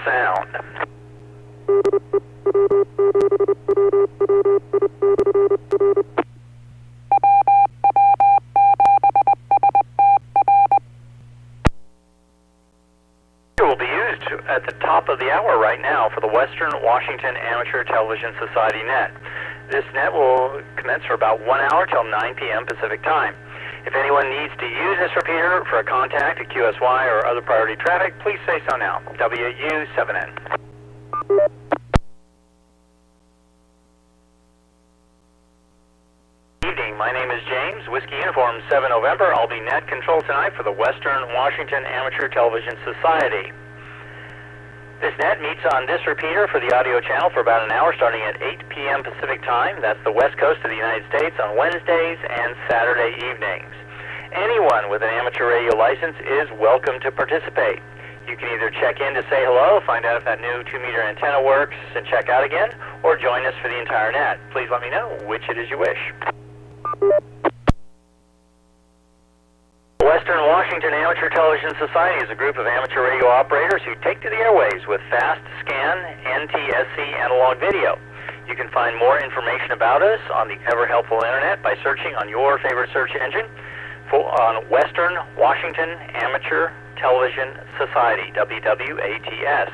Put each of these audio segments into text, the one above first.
sound. Will be used at the top of the hour right now for the Western Washington Amateur Television Society net. This net will commence for about 1 hour till 9 p.m. Pacific time. If anyone needs to use this repeater for a contact at QSY or other priority traffic, please say so now. WW7N. Evening, my name is James, Whiskey Uniform 7 November. I'll be net control tonight for the Western Washington Amateur Television Society. This net meets on this repeater for the audio channel for about an hour starting at 8 p.m. Pacific time. That's the west coast of the United States on Wednesdays and Saturday evenings. Anyone with an amateur radio license is welcome to participate. You can either check in to say hello, find out if that new 2-meter antenna works, and check out again, or join us for the entire net. Please let me know which it is you wish. The Western Washington Amateur Television Society is a group of amateur radio operators who take to the airways with fast scan NTSC analog video. You can find more information about us on the ever-helpful internet by searching on your favorite search engine on Western Washington Amateur Television Society, WW7ATS.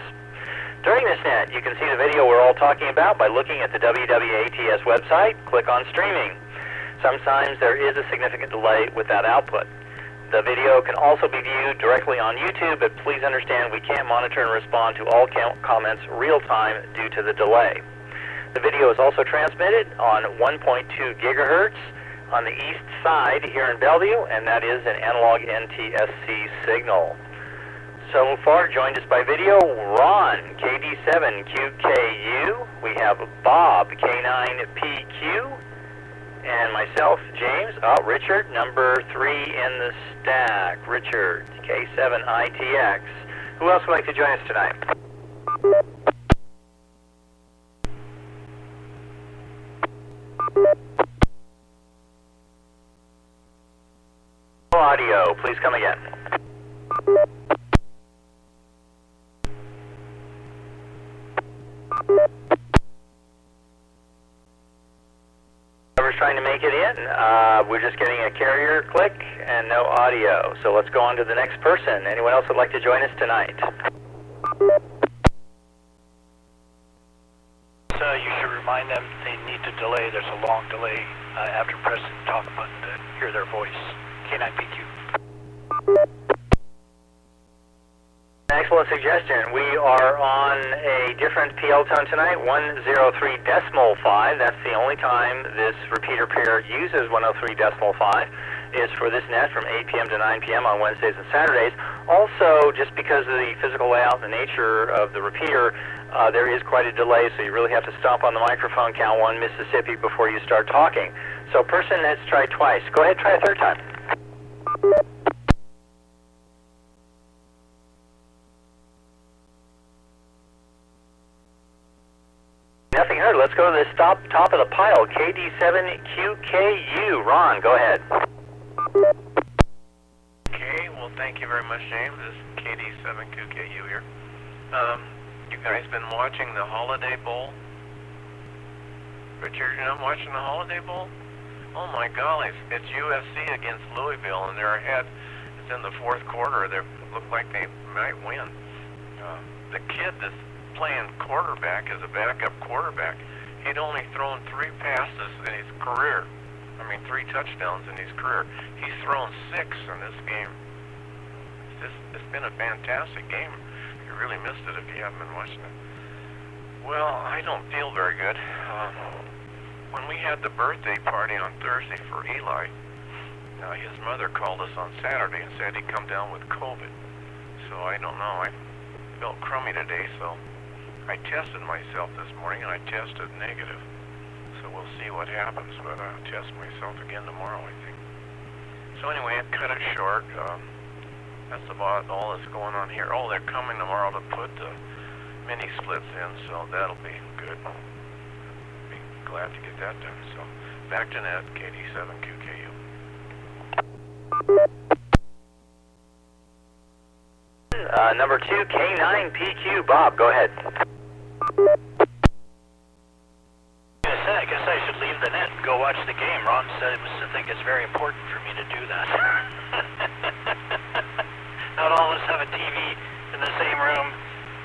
During this net, you can see the video we're all talking about by looking at the WW7ATS website. Click on Streaming. Sometimes there is a significant delay with that output. The video can also be viewed directly on YouTube, but please understand we can't monitor and respond to all comments real-time due to the delay. The video is also transmitted on 1.2 gigahertz on the east side here in Bellevue, and that is an analog NTSC signal. So far, joined us by video, Ron, KD7QKU. We have Bob, K9PQ. And myself, James, Richard, number 3 in the stack. Richard, K7ITX. Who else would like to join us tonight? Audio, please come again. Whoever's trying to make it in, we're just getting a carrier click and no audio. So let's go on to the next person. Anyone else would like to join us tonight? So you should remind them they need to delay. There's a long delay after pressing the talk button to hear their voice. K9PQ. Excellent suggestion. We are on a different PL tone tonight, 103.5. That's the only time this repeater pair uses 103.5 is for this net from 8 p.m. to 9 p.m. on Wednesdays and Saturdays. Also, just because of the physical layout and the nature of the repeater, there is quite a delay, so you really have to stomp on the microphone, count 1 Mississippi before you start talking. So person that's tried twice, go ahead, try a third time. Nothing heard. Let's go to the top of the pile. KD7QKU. Ron, go ahead. Okay, well, thank you very much, James. This is KD7QKU here. You guys been watching the Holiday Bowl? Richard, you're not watching the Holiday Bowl? Oh my golly, it's UFC against Louisville, and they're ahead. It's in the fourth quarter. They look like they might win. The kid that's playing quarterback as a backup quarterback, he'd only thrown 3 passes in his career. 3 touchdowns in his career. He's thrown 6 in this game. It's been a fantastic game. You really missed it if you haven't been watching it. Well, I don't feel very good. When we had the birthday party on Thursday for Eli, his mother called us on Saturday and said he'd come down with COVID. So I don't know. I felt crummy today, so I tested myself this morning, and I tested negative. So we'll see what happens, but I'll test myself again tomorrow, I think. So anyway, I've cut it short. That's about all that's going on here. Oh, they're coming tomorrow to put the mini splits in, so that'll be good. Be glad to get that done. So back to net, KD7QKU. Number 2, K9PQ. Bob, go ahead. I guess I should leave the net and go watch the game. Ron seems to think it's very important for me to do that. Not all of us have a TV in the same room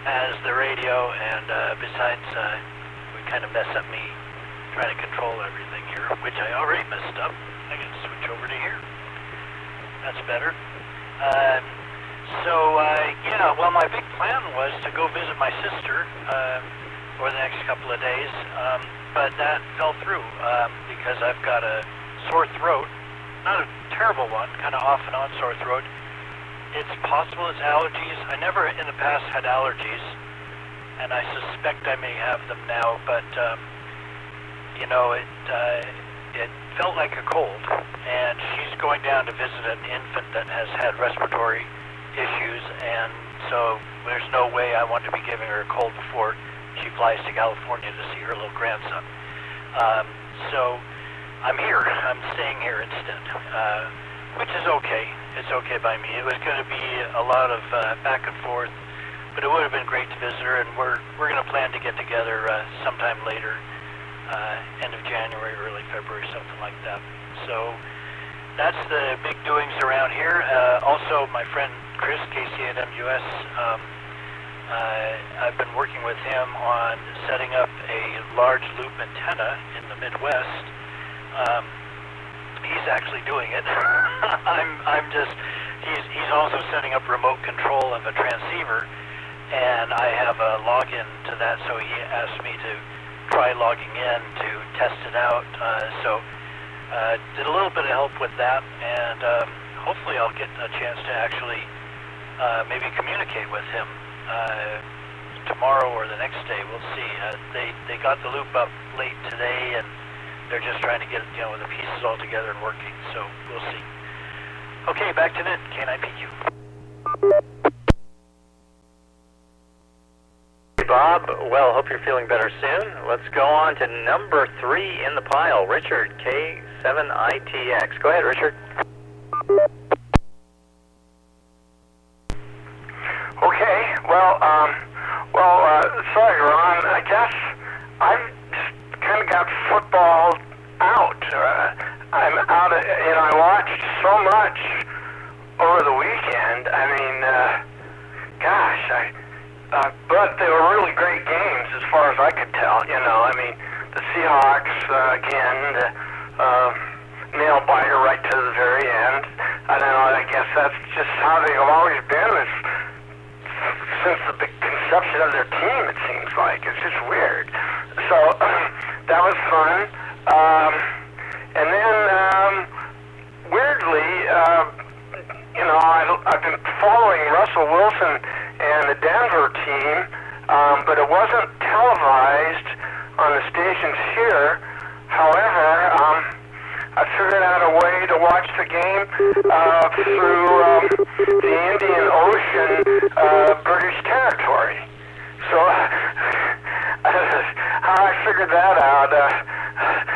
as the radio, and besides, we kind of mess up me trying to control everything here, which I already messed up. I can switch over to here. That's better. Yeah, well, my big plan was to go visit my sister over the next couple of days, but that fell through because I've got a sore throat. Not a terrible one, kind of off and on sore throat. It's possible it's allergies. I never in the past had allergies, and I suspect I may have them now, but you know, it felt like a cold, and she's going down to visit an infant that has had respiratory issues, and so there's no way I want to be giving her a cold before she flies to California to see her little grandson. So I'm here. I'm staying here instead, which is okay. It's okay by me. It was going to be a lot of back and forth, but it would have been great to visit her, and we're going to plan to get together sometime later, end of January, early February, something like that. So that's the big doings around here. Also, my friend Chris, KCAWS, I've been working with him on setting up a large loop antenna in the Midwest. He's actually doing it. He's also setting up remote control of a transceiver, and I have a login to that, so he asked me to try logging in to test it out. Did a little bit of help with that, and hopefully I'll get a chance to actually maybe communicate with him tomorrow or the next day. We'll see. They got the loop up late today, and they're just trying to get the pieces all together and working. So we'll see. Okay, back to net. K9PQ. Bob, well, hope you're feeling better soon. Let's go on to number 3 in the pile, Richard, K7ITX. Go ahead, Richard. Okay, sorry, Ron. I guess I've just kind of got football out. I'm out of, I watched so much over the weekend. I mean, but they were really great games as far as I could tell. I mean, the Seahawks, again, nail biter right to the very end. I don't know, I guess that's just how they've always been since the big conception of their team, it seems like. It's just weird. So, that was fun. And then, weirdly, I've been following Russell Wilson and the Denver team, but it wasn't televised on the stations here. However, I figured out a way to watch the game through the Indian Ocean, British territory. So, how I figured that out,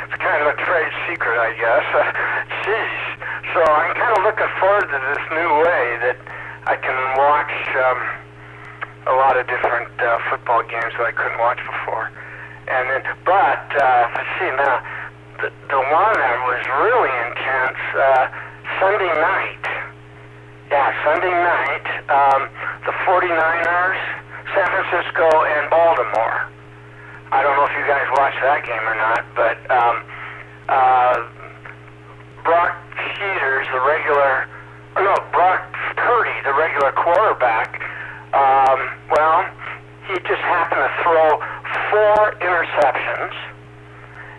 it's kind of a trade secret, I guess. Jeez. So I'm kind of looking forward to this new way that I can watch a lot of different football games that I couldn't watch before. And then, let's see now, the one that was really intense, Sunday night. Yeah, Sunday night, the 49ers, San Francisco, and Baltimore. I don't know if you guys watched that game or not, but Brock Purdy, the regular quarterback, he just happened to throw 4 interceptions,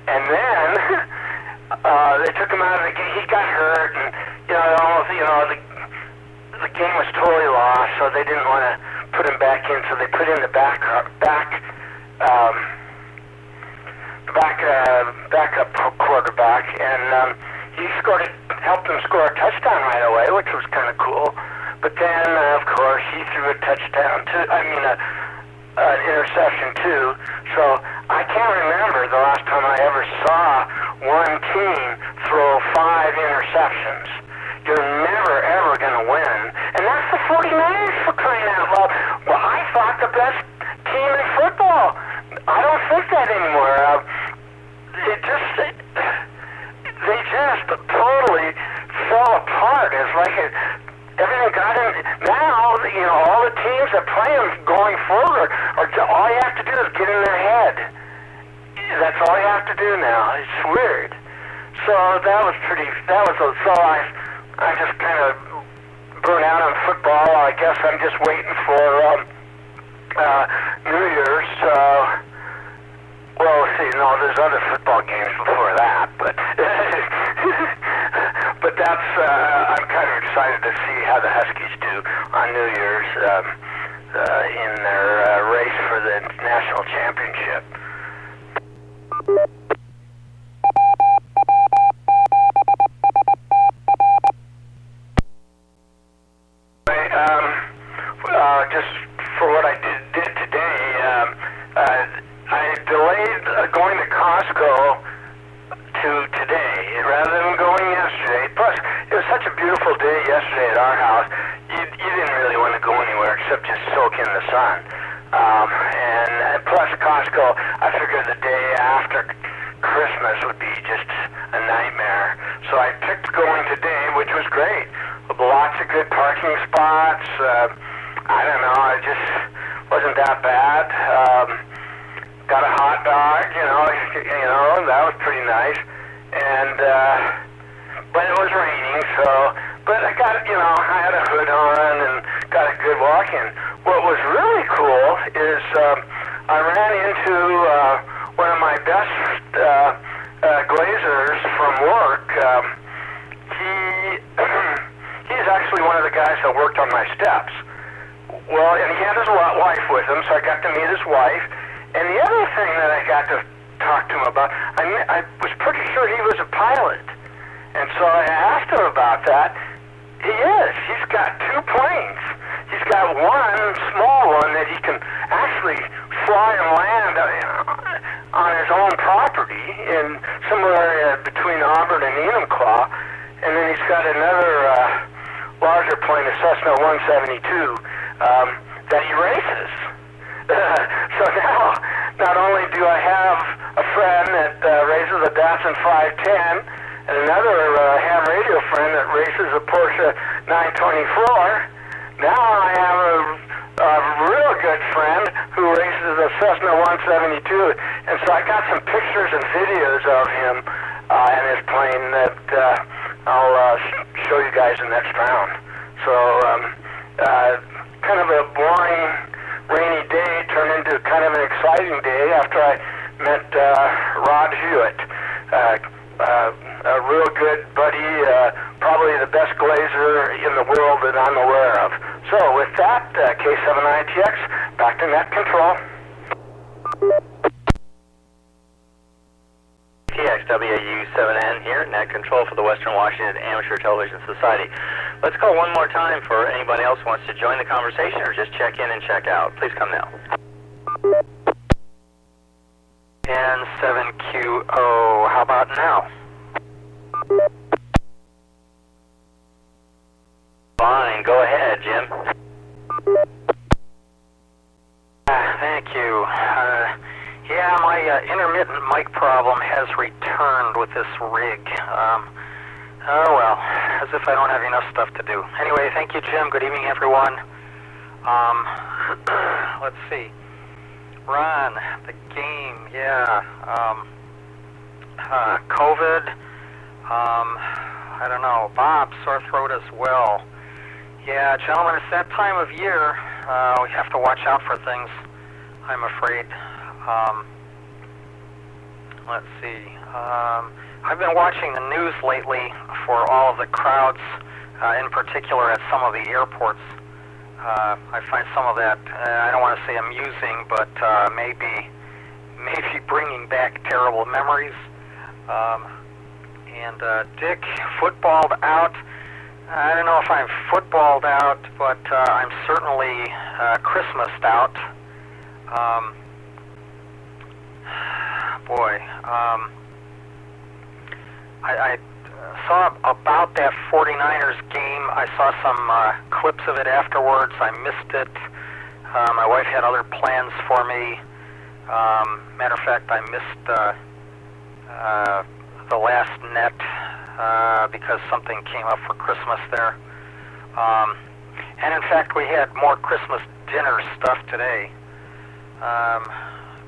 and then they took him out of the game. He got hurt, and the game was totally lost, so they didn't want to put him back in, so they put in the backup quarterback, and he helped him score a touchdown right away, which was kind of cool. But then, of course, he threw a touchdown too. An interception too. So I can't remember the last time I ever saw one team throw 5 interceptions. You're never ever going to win, and that's the 49ers, for crying saying out loud, well, I thought the best team in football. I don't think that anymore. They just totally fell apart. It's like everything got in. Now, all the teams that play them going forward, all you have to do is get in their head. That's all you have to do now. It's weird. So I just kind of burnt out on football. I guess I'm just waiting for New Year's. Well, see, no, there's other football games before that, but but that's I'm kind of excited to see how the Huskies do on New Year's in their race for the national championship. Just for what I did today, I delayed going to Costco to today rather than going yesterday. Plus, it was such a beautiful day yesterday at our house. You didn't really want to go anywhere except just soak in the sun. And plus, Costco, I figured the day after Christmas would be just a nightmare. So I picked going today, which was great. Lots of good parking spots. I don't know, it just wasn't that bad. Got a hot dog, that was pretty nice. And but it was raining, but I got, I had a hood on and got a good walk in. What was really cool is I ran into one of my best glazers from work. He's actually one of the guys that worked on my steps. Well, and he had his wife with him, so I got to meet his wife. And the other thing that I got to talk to him about, I was pretty sure he was a pilot. And so I asked him about that. He is. He's got 2 planes. He's got one small one that he can actually fly and land on his own property in somewhere between Auburn and Enumclaw. And then he's got another larger plane, a Cessna 172. That he races. So now, not only do I have a friend that races a Datsun 510, and another ham radio friend that races a Porsche 924, now I have a real good friend who races a Cessna 172, and so I got some pictures and videos of him and his plane that I'll show you guys in the next round. So, kind of a boring, rainy day turned into kind of an exciting day after I met Rod Hewitt, a real good buddy, probably the best glazer in the world that I'm aware of. So with that, K7ITX, back to net control. WW7N here, net control for the Western Washington Amateur Television Society. Let's call one more time for anybody else who wants to join the conversation or just check in and check out. Please come now. N7QO, how about now? Fine, go ahead, Jim. Thank you. Yeah, my intermittent mic problem has returned with this rig. Oh well, as if I don't have enough stuff to do. Anyway, thank you, Jim. Good evening, everyone. Let's see. Ron, the game, yeah. COVID. I don't know. Bob, sore throat as well. Yeah, gentlemen, it's that time of year. We have to watch out for things, I'm afraid. Let's see. I've been watching the news lately for all of the crowds, in particular at some of the airports. I find some of that, I don't want to say amusing, but maybe bringing back terrible memories. And Dick, footballed out. I don't know if I'm footballed out, but I'm certainly Christmased out. Boy, saw about that 49ers game. I saw some clips of it afterwards. I missed it. My wife had other plans for me. Matter of fact, I missed the last net because something came up for Christmas there. And in fact, we had more Christmas dinner stuff today.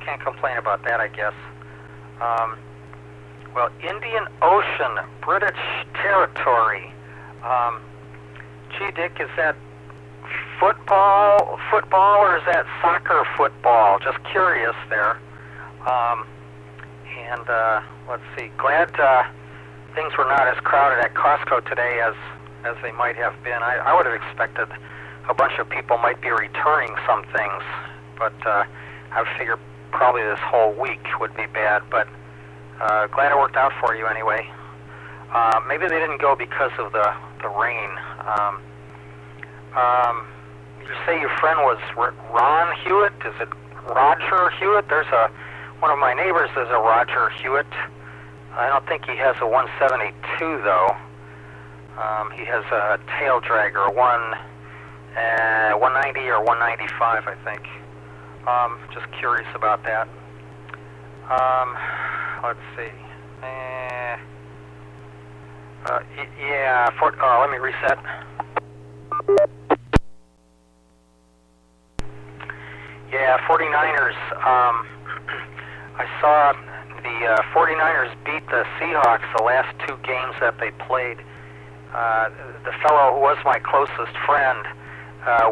Can't complain about that, I guess. Well, Indian Ocean, British territory. Gee, Dick, is that football, or is that soccer football? Just curious there. And let's see. Glad things were not as crowded at Costco today as they might have been. I would have expected a bunch of people might be returning some things, but I figured probably this whole week would be bad. But glad it worked out for you anyway. Maybe they didn't go because of the rain. You say your friend was Ron Hewitt? Is it Roger Hewitt? There's one of my neighbors is a Roger Hewitt. I don't think he has a 172 though. He has a tail dragger, 190 or 195, I think. Just curious about that. Let's see. Let me reset. Yeah, 49ers. I saw the 49ers beat the Seahawks the last two games that they played. The fellow who was my closest friend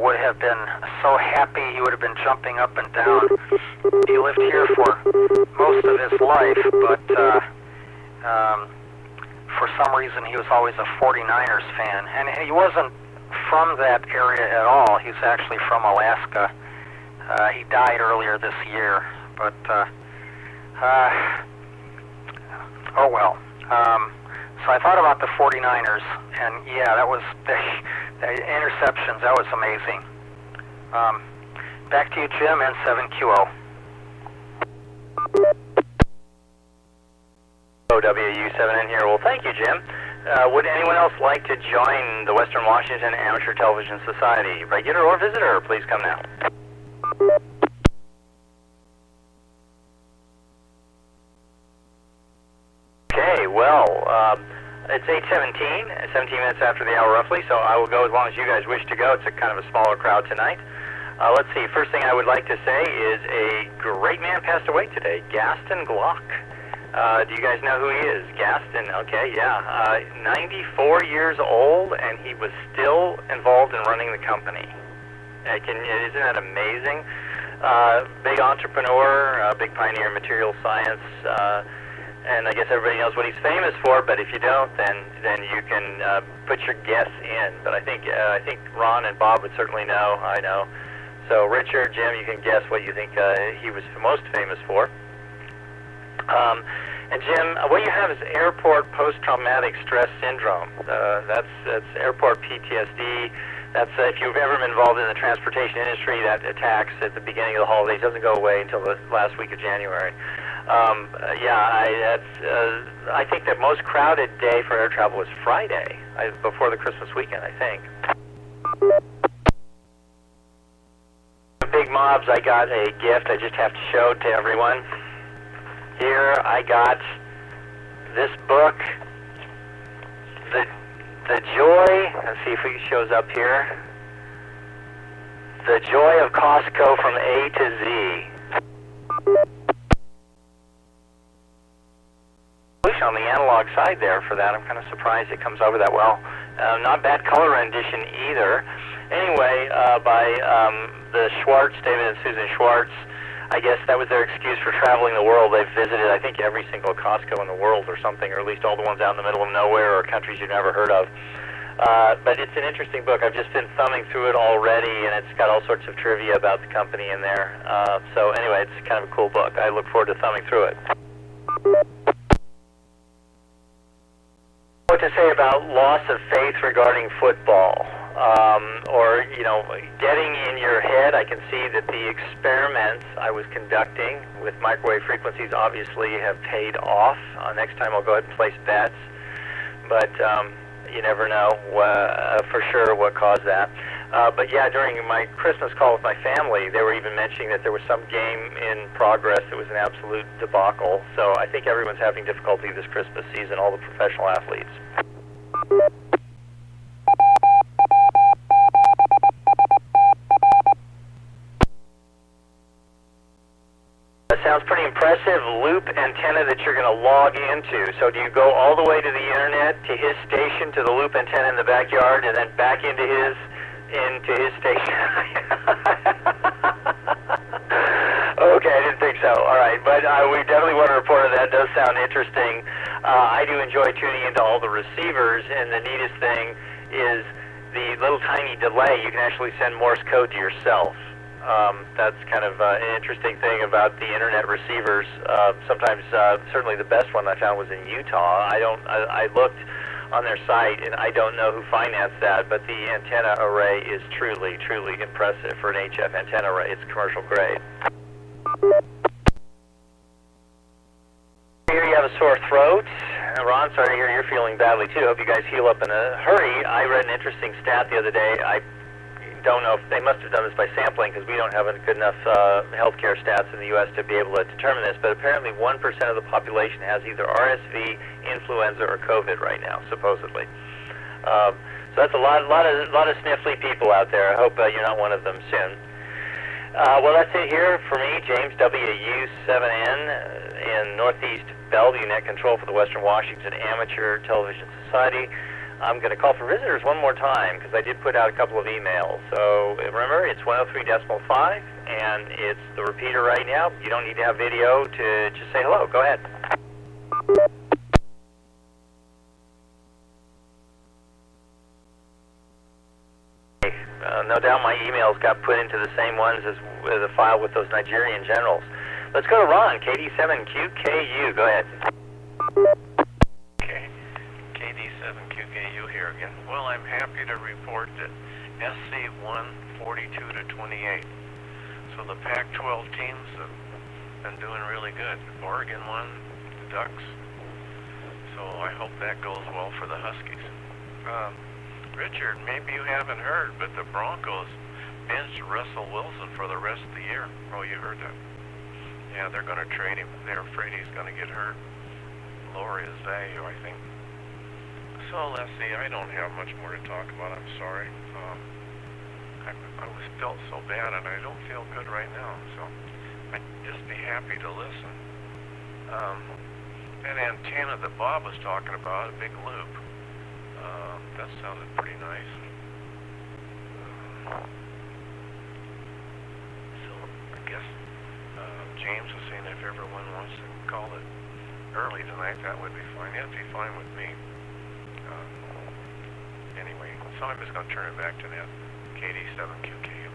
would have been so happy. He would have been jumping up and down. He lived here for most of his life, but for some reason he was always a 49ers fan. And he wasn't from that area at all. He's actually from Alaska. He died earlier this year, but oh well. So I thought about the 49ers, and yeah, that was the interceptions. That was amazing. Back to you, Jim, N7QO. WW7N here. Well, thank you, Jim. Would anyone else like to join the Western Washington Amateur Television Society? Regular or visitor, please come now. Okay, well, it's 8:17, 17 minutes after the hour roughly, so I will go as long as you guys wish to go. It's a kind of a smaller crowd tonight. Let's see, first thing I would like to say is a great man passed away today, Gaston Glock. Do you guys know who he is? Gaston, okay, yeah. 94 years old, and he was still involved in running the company. Isn't that amazing? Big entrepreneur, big pioneer in material science, and I guess everybody knows what he's famous for, but if you don't, then you can put your guess in. But I think Ron and Bob would certainly know, I know. So Richard, Jim, you can guess what you think he was most famous for. And Jim, what you have is airport post-traumatic stress syndrome. That's airport PTSD. That's if you've ever been involved in the transportation industry, that attacks at the beginning of the holidays doesn't go away until the last week of January. I think the most crowded day for air travel was Friday, before the Christmas weekend, I think. Big mobs, I got a gift I just have to show to everyone. Here I got this book, The Joy, let's see if it shows up here, The Joy of Costco from A to Z. On the analog side there for that, I'm kind of surprised it comes over that well. Not bad color rendition either. Anyway, by the Schwartz, David and Susan Schwartz. I guess that was their excuse for traveling the world. They've visited, I think, every single Costco in the world or something, or at least all the ones out in the middle of nowhere or countries you've never heard of. But it's an interesting book. I've just been thumbing through it already, and it's got all sorts of trivia about the company in there. So anyway, it's kind of a cool book. I look forward to thumbing through it. What to say about loss of faith regarding football? Or, you know, getting in your head. I can see that the experiments I was conducting with microwave frequencies obviously have paid off. Next time I'll go ahead and place bets. but you never know for sure what caused that. But yeah, during my Christmas call with my family, they were even mentioning that there was some game in progress that was an absolute debacle. So I think everyone's having difficulty this Christmas season, all the professional athletes. That sounds pretty impressive. Loop antenna that you're going to log into. So do you go all the way to the internet, to his station, to the loop antenna in the backyard, and then back into his station? Okay, I didn't think so. All right, but we definitely want to report on that. It does sound interesting. I do enjoy tuning into all the receivers, and the neatest thing is the little tiny delay. You can actually send Morse code to yourself. That's kind of an interesting thing about the internet receivers. Sometimes, certainly the best one I found was in Utah. I looked on their site, and I don't know who financed that, but the antenna array is truly, truly impressive for an HF antenna array. It's commercial grade. Here you have a sore throat. Ron, sorry to hear you're feeling badly too. Hope you guys heal up in a hurry. I read an interesting stat the other day. I don't know if they must have done this by sampling, because we don't have good enough healthcare stats in the U.S. to be able to determine this, but apparently 1% of the population has either RSV, influenza, or COVID right now, supposedly. So that's a lot of sniffly people out there. I hope you're not one of them soon. Well, that's it here for me, James WW7N in Northeast Bellevue, net control for the Western Washington Amateur Television Society. I'm going to call for visitors one more time because I did put out a couple of emails. So remember, it's 103.5, and it's the repeater right now. You don't need to have video to just say hello. Go ahead. No doubt my emails got put into the same ones as the file with those Nigerian generals. Let's go to Ron, KD7QKU. Go ahead. Okay, KD7QKU here again. Well, I'm happy to report that SC won 42-28. So the Pac-12 teams have been doing really good. Oregon won, the Ducks. So I hope that goes well for the Huskies. Richard, maybe you haven't heard, but the Broncos benched Russell Wilson for the rest of the year. Oh, you heard that? Yeah, they're going to trade him. They're afraid he's going to get hurt. Lower his value, I think. So let's see. I don't have much more to talk about. I'm sorry. I felt so bad, and I don't feel good right now. So I'd just be happy to listen. That antenna that Bob was talking about, a big loop. That sounded pretty nice. So I guess James was saying if everyone wants to call it early tonight, that would be fine. That'd be fine with me. Anyway, so I'm just going to turn it back to that KD7QKU.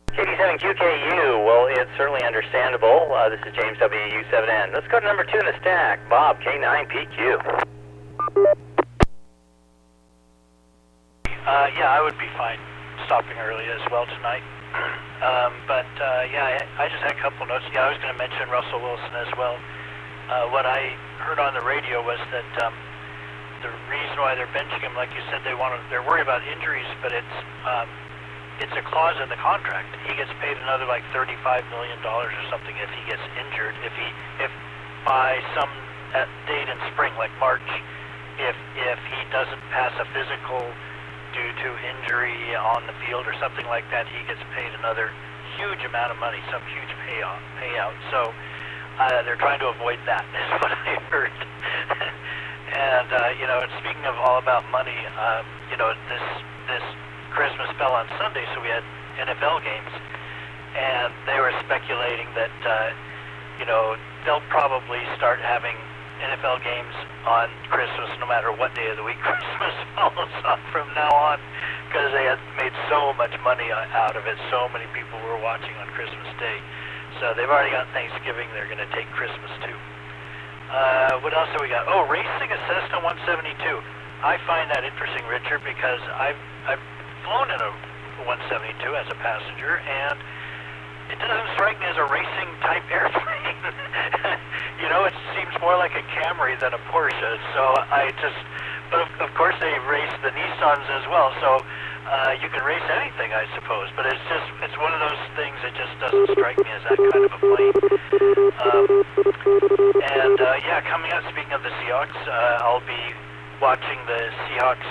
KD7QKU, well, it's certainly understandable. This is James WU7N. Let's go to number 2 in the stack, Bob, K9PQ. Yeah, I would be fine stopping early as well tonight. Yeah, I just had a couple notes. Yeah, I was going to mention Russell Wilson as well. What I heard on the radio was that the reason why they're benching him, like you said, they're worried about injuries, but it's a clause in the contract. He gets paid another like $35 million or something if he gets injured. If by some date in spring, like March, if he doesn't pass a physical due to injury on the field or something like that, he gets paid another huge amount of money, some huge payout. So they're trying to avoid that, is what I heard. And speaking of all about money, this Christmas fell on Sunday, so we had NFL games, and they were speculating that they'll probably start having NFL games on Christmas no matter what day of the week Christmas follows on from now on, because they had made so much money out of it. So many people were watching on Christmas Day. So they've already got Thanksgiving. They're going to take Christmas too. What else have we got? Oh, racing a Cessna 172. I find that interesting, Richard, because I've flown in a 172 as a passenger, and it doesn't strike me as a racing type airplane. You know, it seems more like a Camry than a Porsche. So but of course they race the Nissans as well. So you can race anything, I suppose. But it's one of those things that just doesn't strike me as that kind of a plane. Yeah, coming up, speaking of the Seahawks, I'll be watching the Seahawks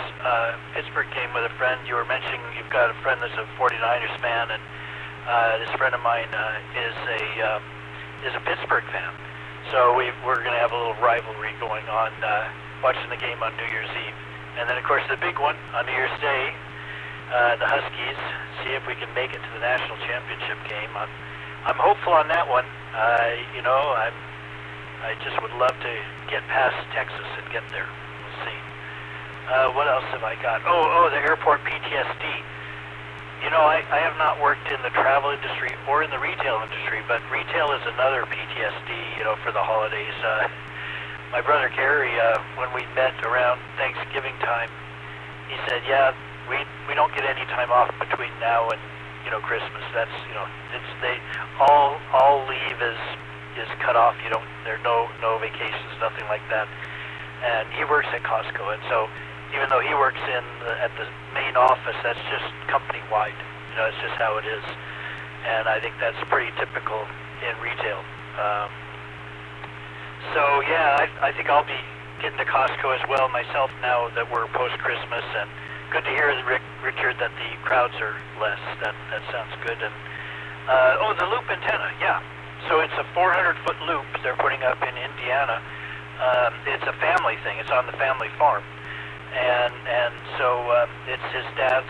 Pittsburgh game with a friend. You were mentioning you've got a friend that's a 49ers fan, and this friend of mine is a Pittsburgh fan. So we're going to have a little rivalry going on, watching the game on New Year's Eve. And then, of course, the big one on New Year's Day, the Huskies, see if we can make it to the national championship game. I'm hopeful on that one. You know, I just would love to get past Texas and get there. We'll see. What else have I got? Oh, the airport PTSD. You know, I have not worked in the travel industry or in the retail industry, but retail is another PTSD, you know, for the holidays. My brother Gary, when we met around Thanksgiving time, he said, yeah, we don't get any time off between now and, you know, Christmas. That's, you know, all leave is cut off. There are no vacations, nothing like that. And he works at Costco, and so even though he works at the main office, that's just company-wide. You know, it's just how it is. And I think that's pretty typical in retail. So, yeah, I think I'll be getting to Costco as well myself now that we're post-Christmas. And good to hear, Richard, that the crowds are less. That sounds good. And the loop antenna, yeah. So it's a 400-foot loop they're putting up in Indiana. It's a family thing. It's on the family farm. And so it's his dad's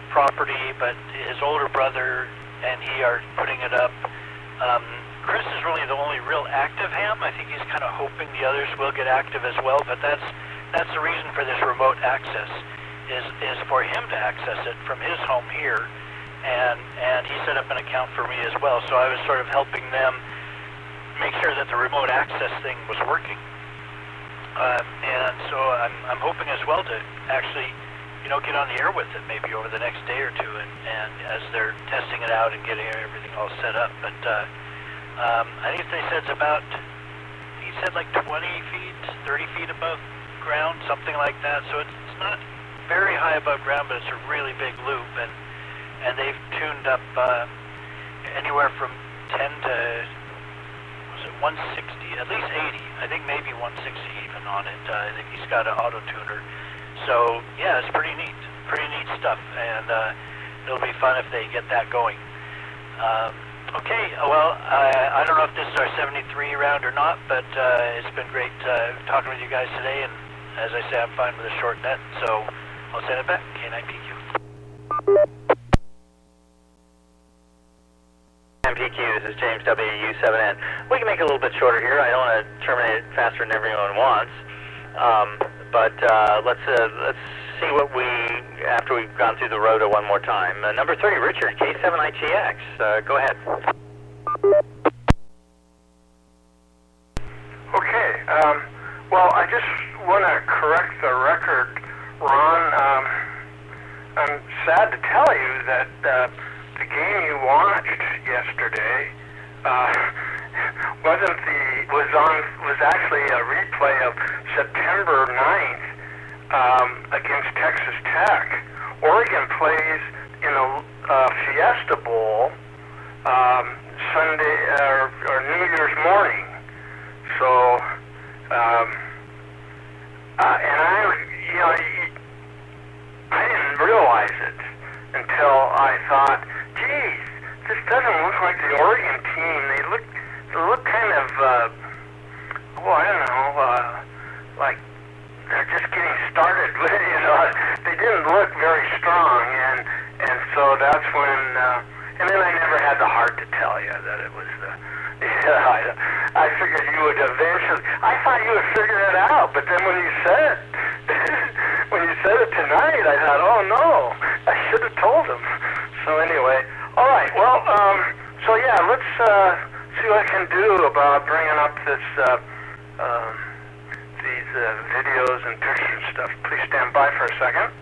property, but his older brother and he are putting it up. Chris is really the only real active ham. I think he's kind of hoping the others will get active as well, but that's the reason for this remote access is for him to access it from his home here, and he set up an account for me as well. So I was sort of helping them make sure that the remote access thing was working. And so I'm hoping as well to actually, you know, get on the air with it maybe over the next day or two, and as they're testing it out and getting everything all set up. But I think they said it's about, he said like 20 feet, 30 feet above ground, something like that. So it's not very high above ground, but it's a really big loop, and they've tuned up anywhere from 10 to 160, at least 80. I think maybe 160 even on it. I think he's got an auto tuner. So yeah, it's pretty neat stuff, and it'll be fun if they get that going. Okay, well, I don't know if this is our 73 round or not, but it's been great talking with you guys today, and as I say, I'm fine with a short net, so I'll send it back. K9PQ. MPQ, this is James WW7ATS. We can make it a little bit shorter here. I don't want to terminate it faster than everyone wants. But let's see what after we've gone through the rota one more time. Number 30, Richard, K7ITX. Go ahead. Okay. Well, I just want to correct the record, Ron. I'm sad to tell you that the game you watched yesterday was actually a replay of September 9th against Texas Tech. Oregon plays in a Fiesta Bowl Sunday or New Year's morning. So, and I didn't realize it until I thought, geez, this doesn't look like the Oregon team. They look kind of, I don't know, like they're just getting started. You know, they didn't look very strong, and so that's when. And then I never had the heart to tell you that it was the. Yeah, I figured you would eventually. I thought you would figure it out, but then when you said it tonight, I thought, oh no, I should have told him. So anyway, all right. Well, so yeah, let's see what I can do about bringing up these videos and pictures and stuff. Please stand by for a second.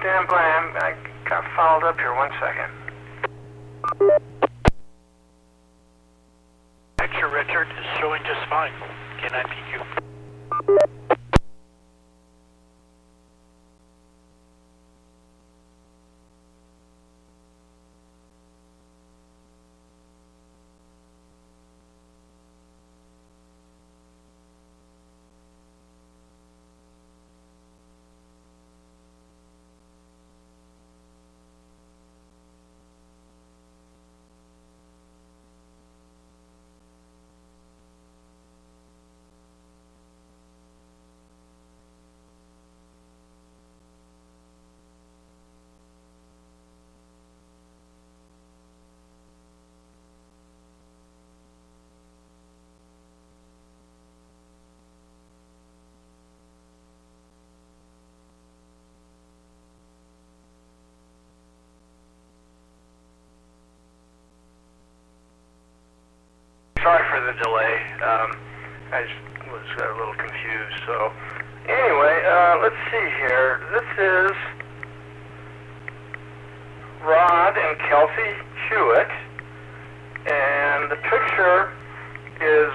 stand by. I got fouled up here. 1 second. Picture, Richard, is showing just fine. Can I peek you? Sorry for the delay. I just was a little confused. So, anyway, let's see here. This is Rod and Kelsey Hewitt, and the picture is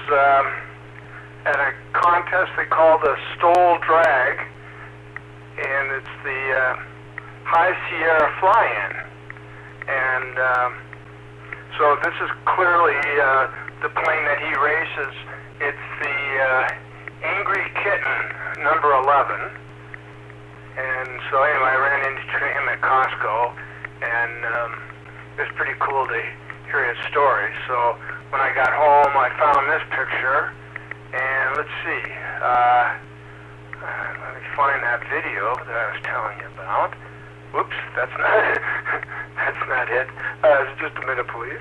at a contest they call the Stole Drag, and it's the High Sierra Fly-In. And so this is clearly the plane that he races. It's the Angry Kitten, number 11. And so anyway, I ran into him at Costco, and it was pretty cool to hear his story. So when I got home, I found this picture, and let's see. Let me find that video that I was telling you about. Whoops, that's not that's not it. Just a minute, please.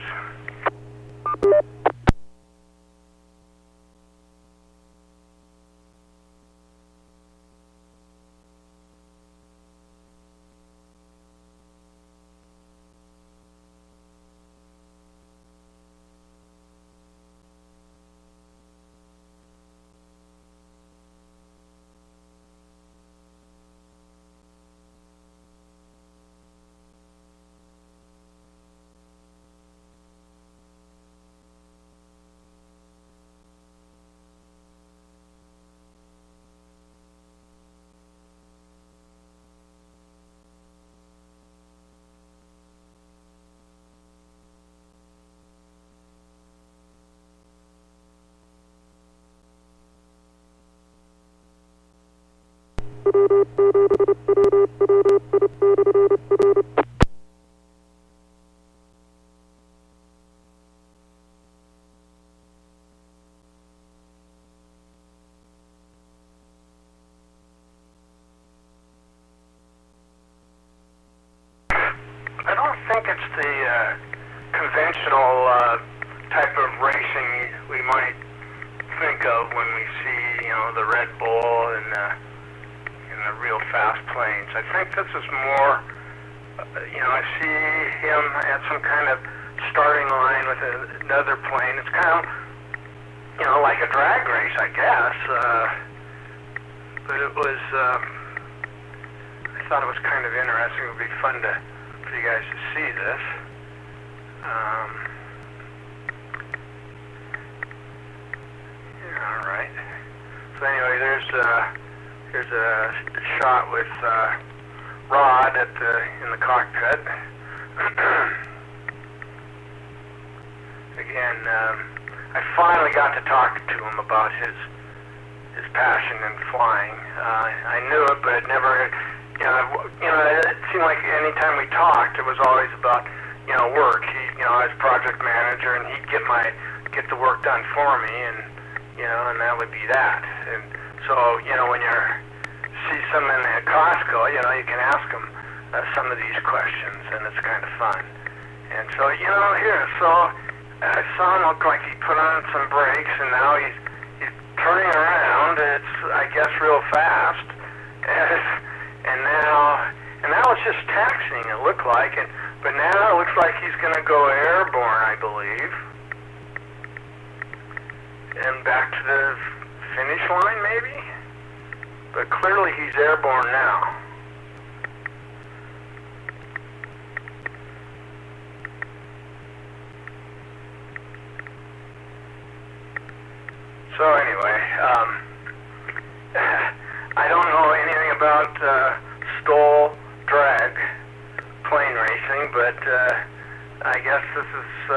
I don't think it's the conventional type of racing we might think of when we see, the Red Bull and the real fast planes. I think this is more, I see him at some kind of starting line with another plane. It's kind of, like a drag race, I guess. But it was, I thought it was kind of interesting. It would be fun for you guys to see this. Yeah, all right. So anyway, here's a shot with Rod in the cockpit. Again, I finally got to talk to him about his passion in flying. I knew it, but it never. It seemed like anytime we talked, it was always about, work. I was project manager, and he'd get the work done for me, and that would be that. And so, when you see someone at Costco, you can ask them some of these questions, and it's kind of fun. And so, I saw him look like he put on some brakes, and now he's turning around. It's, I guess, real fast. And now it's just taxiing, it looked like, but now it looks like he's going to go airborne, I believe. And back to the finish line, maybe? But clearly he's airborne now. So anyway, I don't know anything about stall drag plane racing, but I guess this is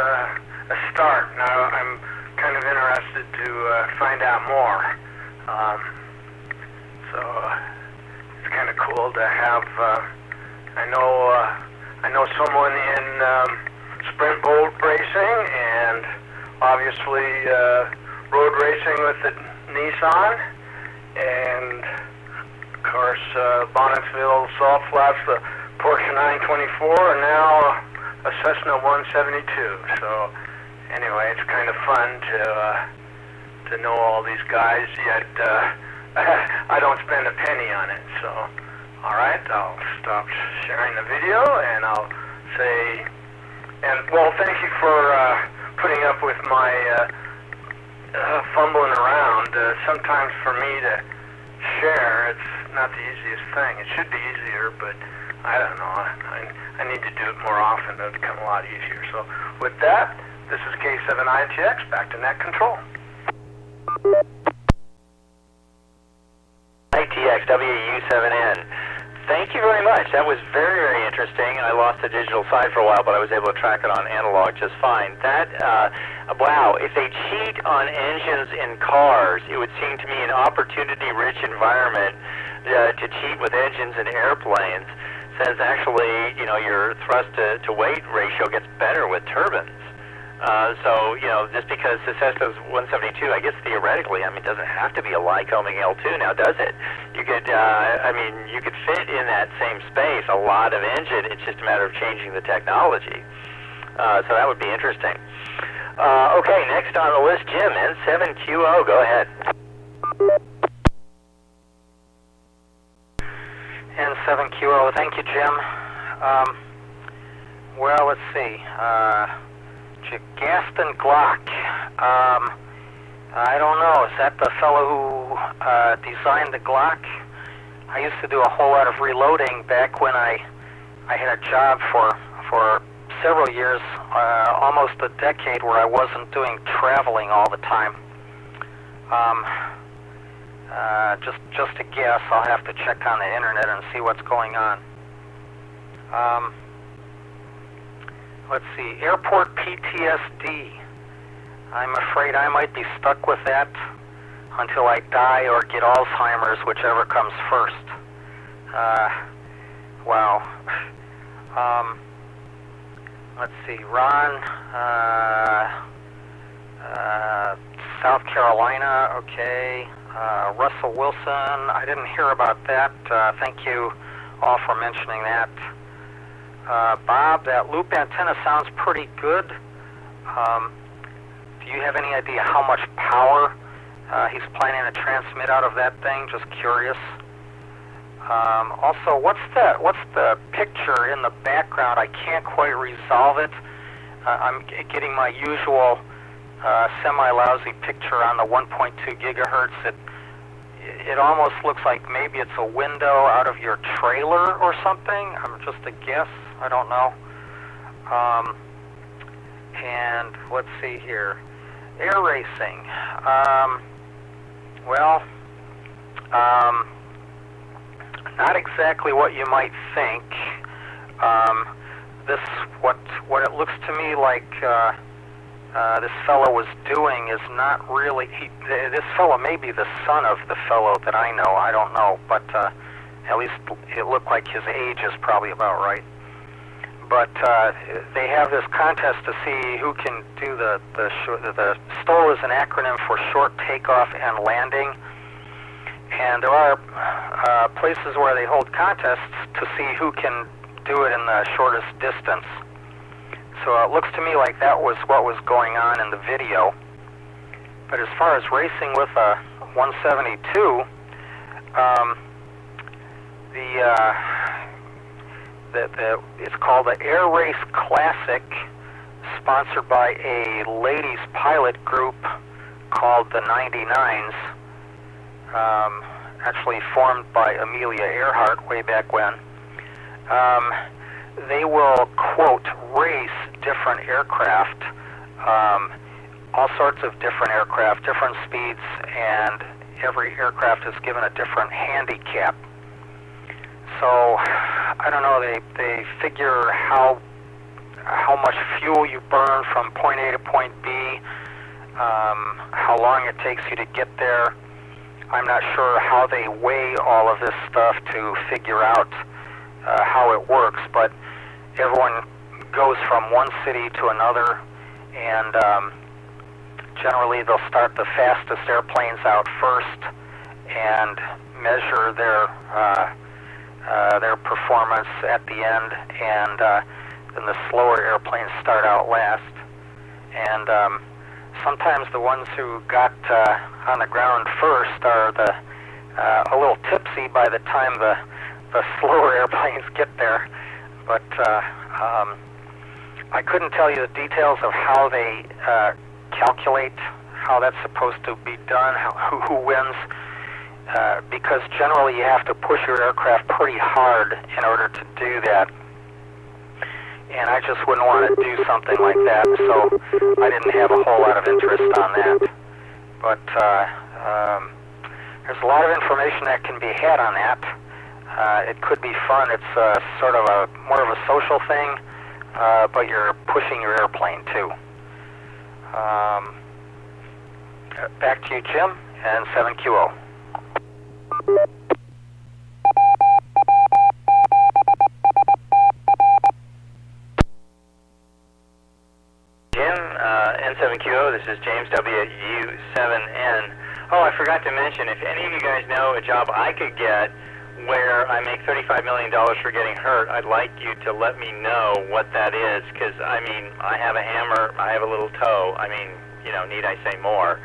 a start. Now I'm kind of interested to find out more. So it's kind of cool to have. I know someone in sprint boat racing and obviously road racing with the Nissan, and of course Bonnetsville Salt Flats, the Porsche 924, and now a Cessna 172. So anyway, it's kind of fun to know all these guys, yet I don't spend a penny on it. So alright, I'll stop sharing the video and I'll say, and well, thank you for putting up with my fumbling around. Sometimes for me to share, it's not the easiest thing. It should be easier, but I don't know. I need to do it more often. It'll become a lot easier. So with that, this is K7ITX, back to net control. ITX WW7N. Thank you very much. That was very, very interesting. I lost the digital side for a while, but I was able to track it on analog just fine. That, wow, if they cheat on engines in cars, it would seem to me an opportunity-rich environment to cheat with engines in airplanes, since actually, you know, your thrust-to-weight ratio gets better with turbines. So, you know, just because the Cessna's 172, I guess theoretically, I mean, it doesn't have to be a Lycoming L2 now, does it? You could, I mean, you could fit in that same space a lot of engine. It's just a matter of changing the technology. So that would be interesting. Okay, next on the list, Jim, N7QO, go ahead. N7QO, thank you, Jim. Well, let's see. Gaston Glock. I don't know. Is that the fellow who designed the Glock? I used to do a whole lot of reloading back when I had a job for several years, almost a decade, where I wasn't doing traveling all the time. Just a guess. I'll have to check on the internet and see what's going on. Let's see, airport PTSD. I'm afraid I might be stuck with that until I die or get Alzheimer's, whichever comes first. Wow. Let's see, Ron, South Carolina, okay. Russell Wilson, I didn't hear about that. Thank you all for mentioning that. Bob, that loop antenna sounds pretty good. Do you have any idea how much power he's planning to transmit out of that thing? Just curious. Also, what's the picture in the background? I can't quite resolve it. I'm getting my usual semi-lousy picture on the 1.2 gigahertz. It almost looks like maybe it's a window out of your trailer or something. I'm just a guess. I don't know. And let's see here. Air racing. Well, not exactly what you might think. What it looks to me like this fellow was doing is not really. This fellow may be the son of the fellow that I know. I don't know, but at least it looked like his age is probably about right. But they have this contest to see who can do the STOL is an acronym for short takeoff and landing, and there are places where they hold contests to see who can do it in the shortest distance. So it looks to me like that was what was going on in the video. But as far as racing with a 172, it's called the Air Race Classic, sponsored by a ladies pilot group called the 99s, actually formed by Amelia Earhart way back when. They will, quote, race different aircraft all sorts of different aircraft, different speeds, and every aircraft is given a different handicap. So I don't know. They figure how much fuel you burn from point A to point B, how long it takes you to get there. I'm not sure how they weigh all of this stuff to figure out how it works, but everyone goes from one city to another, and generally they'll start the fastest airplanes out first and measure their performance at the end, and then the slower airplanes start out last. And sometimes the ones who got on the ground first are a little tipsy by the time the slower airplanes get there. But I couldn't tell you the details of how they calculate how that's supposed to be done, who wins, because generally you have to push your aircraft pretty hard in order to do that. And I just wouldn't want to do something like that, so I didn't have a whole lot of interest on that. But there's a lot of information that can be had on that. It could be fun. It's sort of more of a social thing, but you're pushing your airplane too. Back to you, Jim, and 7QO. N7QO, this is James WW7N. Oh, I forgot to mention, if any of you guys know a job I could get where I make $35 million for getting hurt, I'd like you to let me know what that is, because, I mean, I have a hammer, I have a little toe, I mean, you know, need I say more?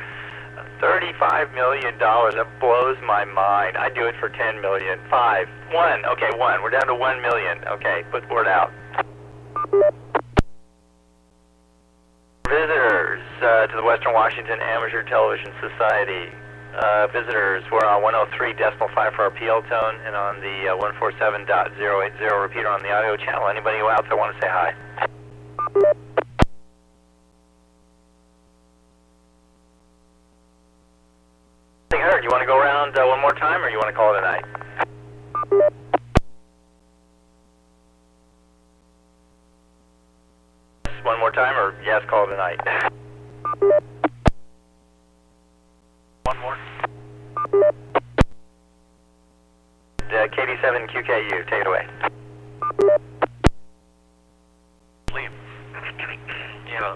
$35 million, that blows my mind. I'd do it for $10 million. 5. 1. Okay, 1. We're down to $1 million. Okay, put the word out. Visitors to the Western Washington Amateur Television Society. Visitors, we're on 103.5 for our PL tone and on the 147.080 repeater on the audio channel. Anybody out there want to say hi? Heard. You want to go around one more time, or you want to call it a night? One more time, or yes, call it a night? One more. KD7QKU, take it away. Sleep. Yeah,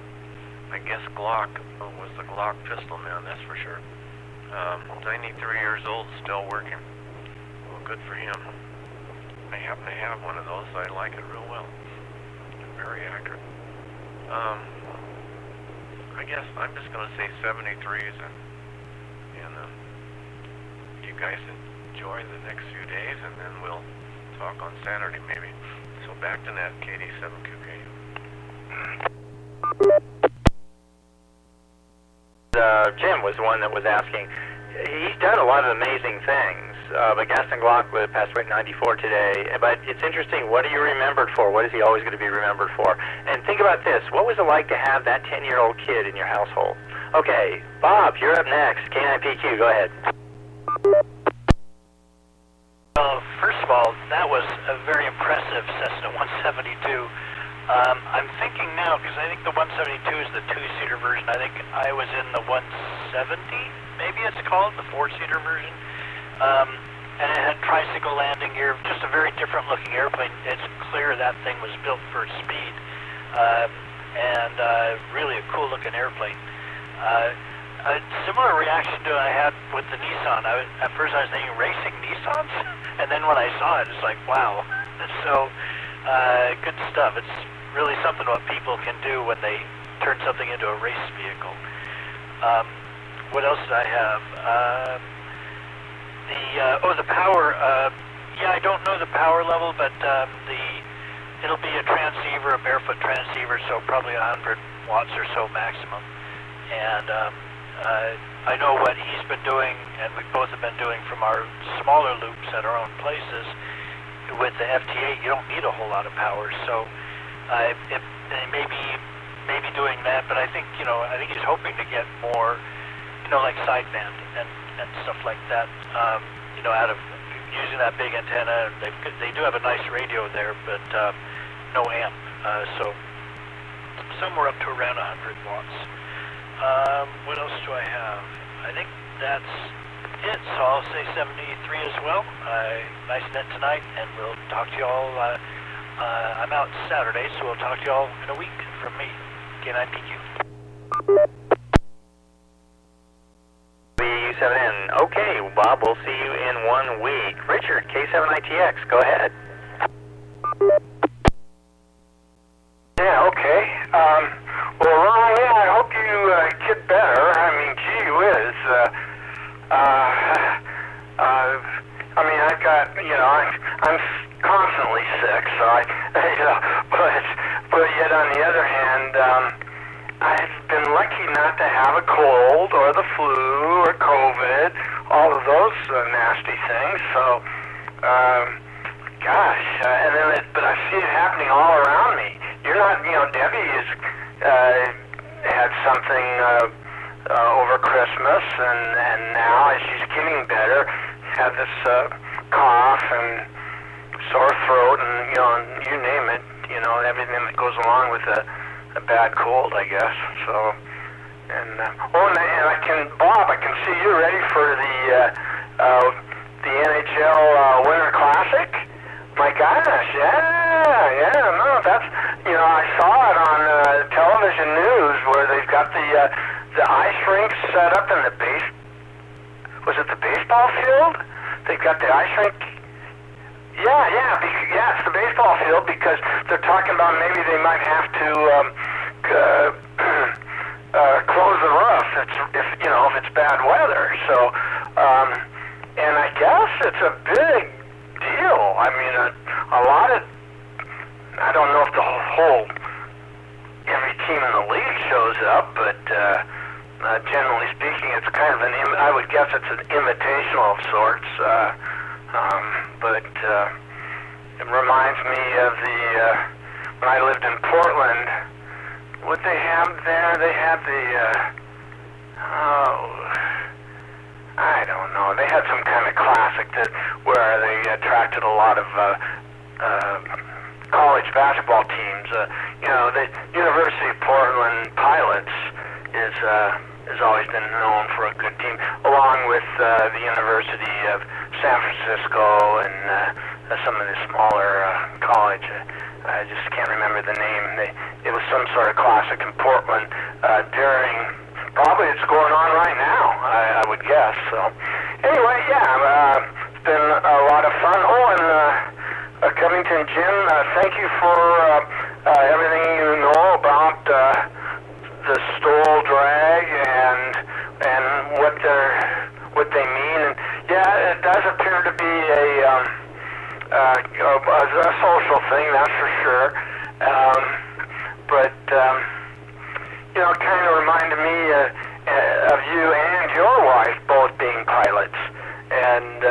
I guess Glock was the Glock pistol man, that's for sure. 93 years old, still working. Well, good for him. I happen to have one of those, so I like it real well. Very accurate. I guess I'm just going to say 73s, and you guys enjoy the next few days, and then we'll talk on Saturday maybe. So back to that, KD7QKU. Jim was the one that was asking. He's done a lot of amazing things. But Gaston Glock passed away at 94 today. But it's interesting, what are you remembered for? What is he always going to be remembered for? And think about this. What was it like to have that 10-year-old kid in your household? Okay, Bob, you're up next. K9PQ, go ahead. Well, first of all, that was a very impressive Cessna 172. I'm thinking now, because I think the 172 is the two-seater version. I think I was in the 170, maybe it's called, the four-seater version. And it had tricycle landing gear, just a very different-looking airplane. It's clear that thing was built for speed, and really a cool-looking airplane. A similar reaction to I had with the Nissan. At first I was thinking racing Nissans, and then when I saw it, it's like, wow. So, good stuff. It's really something what people can do when they turn something into a race vehicle. What else did I have? The power. Yeah, I don't know the power level, but it'll be a transceiver, a barefoot transceiver, so probably 100 watts or so maximum. And I know what he's been doing, and we both have been doing from our smaller loops at our own places. With the FT8, you don't need a whole lot of power, so it may be maybe doing that, but I think he's hoping to get more, like sideband and stuff like that, out of using that big antenna. They do have a nice radio there, but no amp, so somewhere up to around 100 watts. What else do I have? I think that's it, so I'll say 73 as well. Nice net tonight, and we'll talk to you all. I'm out Saturday, so we'll talk to you all in a week from me, K9PQ. WW7N. Okay, Bob, we'll see you in 1 week. Richard, K7ITX, go ahead. Yeah, okay. Well, Ron, yeah, I hope you get better. I mean, gee whiz. I mean, I've got, I'm constantly sick, so but yet on the other hand, I've been lucky not to have a cold or the flu or COVID, all of those nasty things. So, gosh, but I see it happening all around me. You're not, Debbie has had something over Christmas, and now as she's getting better, had this cough and sore throat, and you name it, everything that goes along with a bad cold, I guess. So, and Bob, I can see you ready for the NHL Winter Classic. My gosh, yeah, no, that's, I saw it on television news where they've got the ice rink set up in the was it the baseball field? They've got the ice rink. Yeah, it's the baseball field, because they're talking about maybe they might have to close the roof if it's bad weather. So, and I guess it's a big deal. I mean, a lot of, I don't know if the whole every team in the league shows up, but generally speaking, it's kind of I would guess it's an invitational of sorts. But it reminds me of when I lived in Portland. What they have there, they had I don't know. They had some kind of classic where they attracted a lot of college basketball teams. The University of Portland Pilots has always been known for a good team, along with the University of San Francisco and some of the smaller college. I just can't remember the name. It was some sort of classic in Portland during, probably it's going on right now, I would guess. So anyway, yeah, it's been a lot of fun. Oh, and Covington Jim, thank you for everything you know about the stole drag and what they mean. And yeah, it does appear to be a social thing, that's for sure. But it kind of reminded me of you and your wife both being pilots, and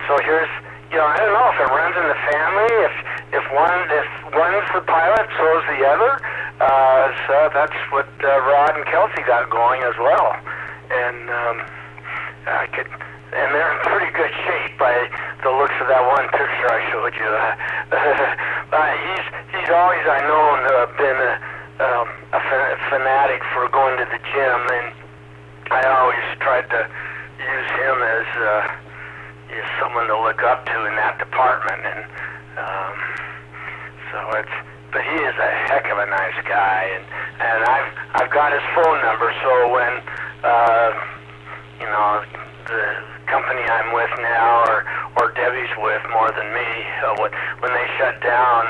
so here's, I don't know if it runs in the family, if one's the pilot, so's the other. So that's what Rod and Kelsey got going as well, and and they're in pretty good shape by the looks of that one picture I showed you. He's always, I know, been a fanatic for going to the gym, and I always tried to use him as someone to look up to in that department, and but he is a heck of a nice guy, and I've got his phone number, so when the company I'm with now, or Debbie's with more than me, when they shut down,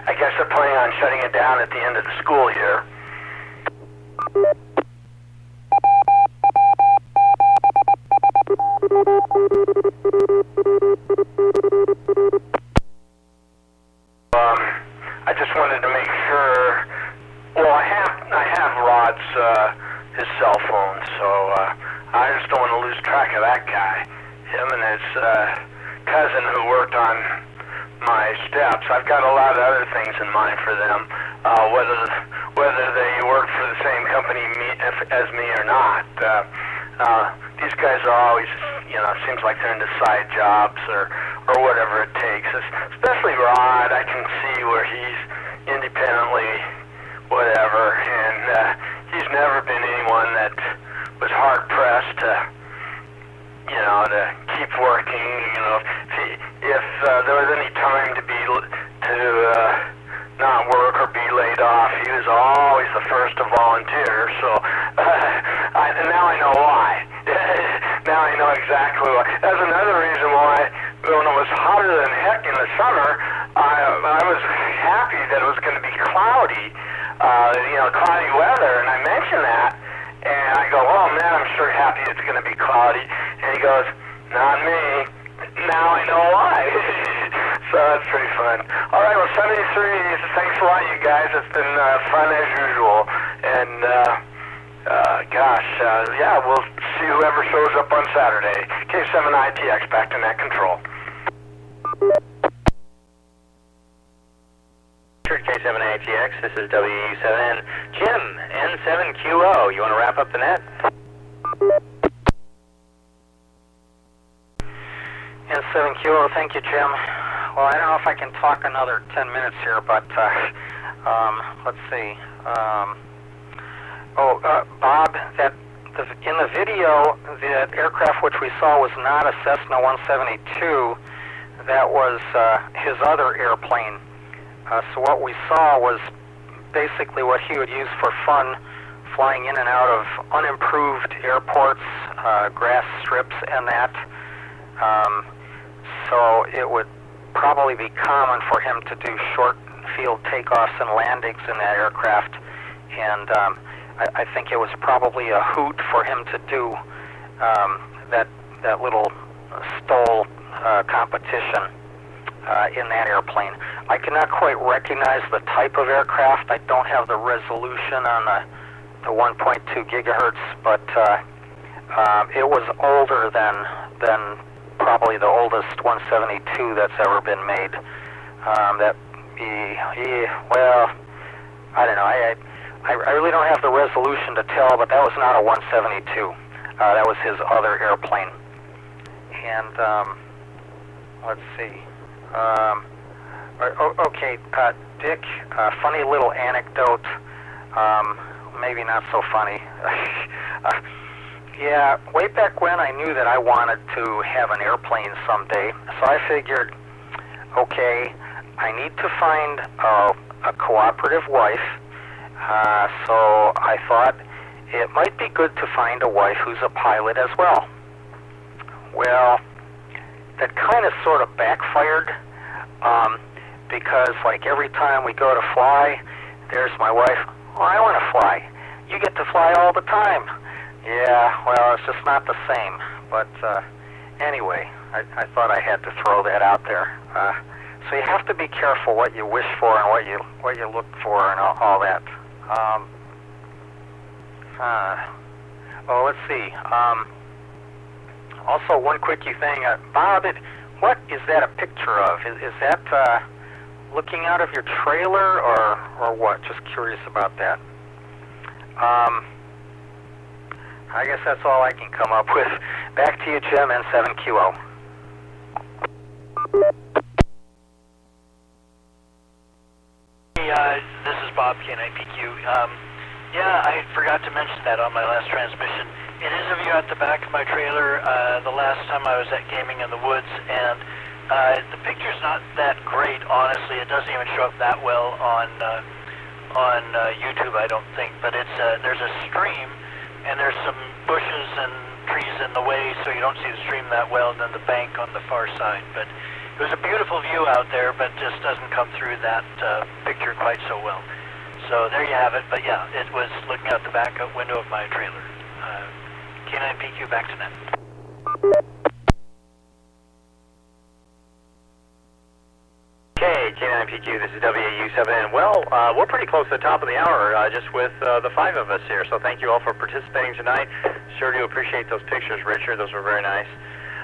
I guess they're planning on shutting it down at the end of the school year. I just wanted to make sure. Well, I have Rod's his cell phone, so I just don't want to lose track of that guy. Him and his cousin, who worked on my steps. I've got a lot of other things in mind for them, whether they work for the same company as me or not. These guys are always, seems like they're into side jobs or whatever it takes. Especially Rod, I can see where he's independently whatever, and he's never been anyone that was hard pressed to keep working. If there was any time to not work or be laid off, he was always the first to volunteer. So now I know why. Now I know exactly why. That's another reason why, when it was hotter than heck in the summer, I was happy that it was going to be cloudy, cloudy weather, and I mentioned that, and I go, oh man, I'm sure happy it's going to be cloudy, and he goes, not me. Now I know why. So that's pretty fun. All right, well, 73, thanks a lot, you guys. It's been fun as usual. And, we'll see whoever shows up on Saturday. K7ITX, back to net control. K7ATX, this is WW7N. Jim, N7QO, you want to wrap up the net? N7QO, thank you, Jim. Well, I don't know if I can talk another 10 minutes here, but let's see. Bob, in the video, the aircraft which we saw was not a Cessna 172. That was his other airplane. So what we saw was basically what he would use for fun, flying in and out of unimproved airports, grass strips, and that. So it would probably be common for him to do short field takeoffs and landings in that aircraft, and I think it was probably a hoot for him to do that little STOL competition in that airplane. I cannot quite recognize the type of aircraft. I don't have the resolution on the 1.2 gigahertz, but it was older than probably the oldest 172 that's ever been made. Well, I don't know. I really don't have the resolution to tell, but that was not a 172. That was his other airplane. And let's see. Okay, Dick, funny little anecdote. Maybe not so funny. Yeah, way back when I knew that I wanted to have an airplane someday, so I figured, okay, I need to find a cooperative wife, so I thought it might be good to find a wife who's a pilot as well. Well, that kind of sort of backfired, because like every time we go to fly, there's my wife, oh, I want to fly. You get to fly all the time. Yeah, well, it's just not the same. But anyway, I thought I had to throw that out there. So you have to be careful what you wish for and what you look for and all that. Let's see. Also, one quickie thing, Bob. What is that a picture of? Is that looking out of your trailer or what? Just curious about that. I guess that's all I can come up with. Back to you, Jim, N7QO. Hey, this is Bob, K9PQ. Yeah, I forgot to mention that on my last transmission. It is a view at the back of my trailer the last time I was at Gaming in the Woods, and the picture's not that great, honestly. It doesn't even show up that well on YouTube, I don't think, but it's there's a stream, and there's some bushes and trees in the way, so you don't see the stream that well, and then the bank on the far side. But it was a beautiful view out there, but just doesn't come through that picture quite so well. So there you have it. But yeah, it was looking out the back window of my trailer. K9PQ, back to net. Okay, K9PQ, this is WW7N. Well, we're pretty close to the top of the hour, just with the 5 of us here, so thank you all for participating tonight. Sure do appreciate those pictures, Richard. Those were very nice.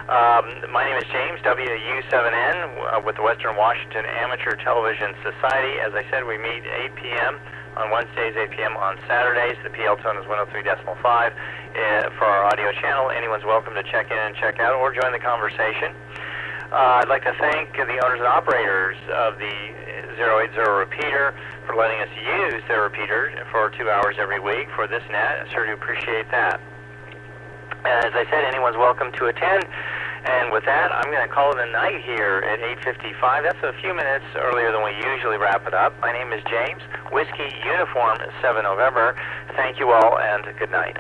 My name is James, WW7N, with the Western Washington Amateur Television Society. As I said, we meet 8 p.m. on Wednesdays, 8 p.m. on Saturdays. The PL tone is 103.5 for our audio channel. Anyone's welcome to check in and check out or join the conversation. I'd like to thank the owners and operators of the 080 repeater for letting us use their repeater for 2 hours every week for this net. I sure do appreciate that. As I said, anyone's welcome to attend. And with that, I'm going to call it a night here at 8:55. That's a few minutes earlier than we usually wrap it up. My name is James, Whiskey Uniform 7 November. Thank you all, and good night.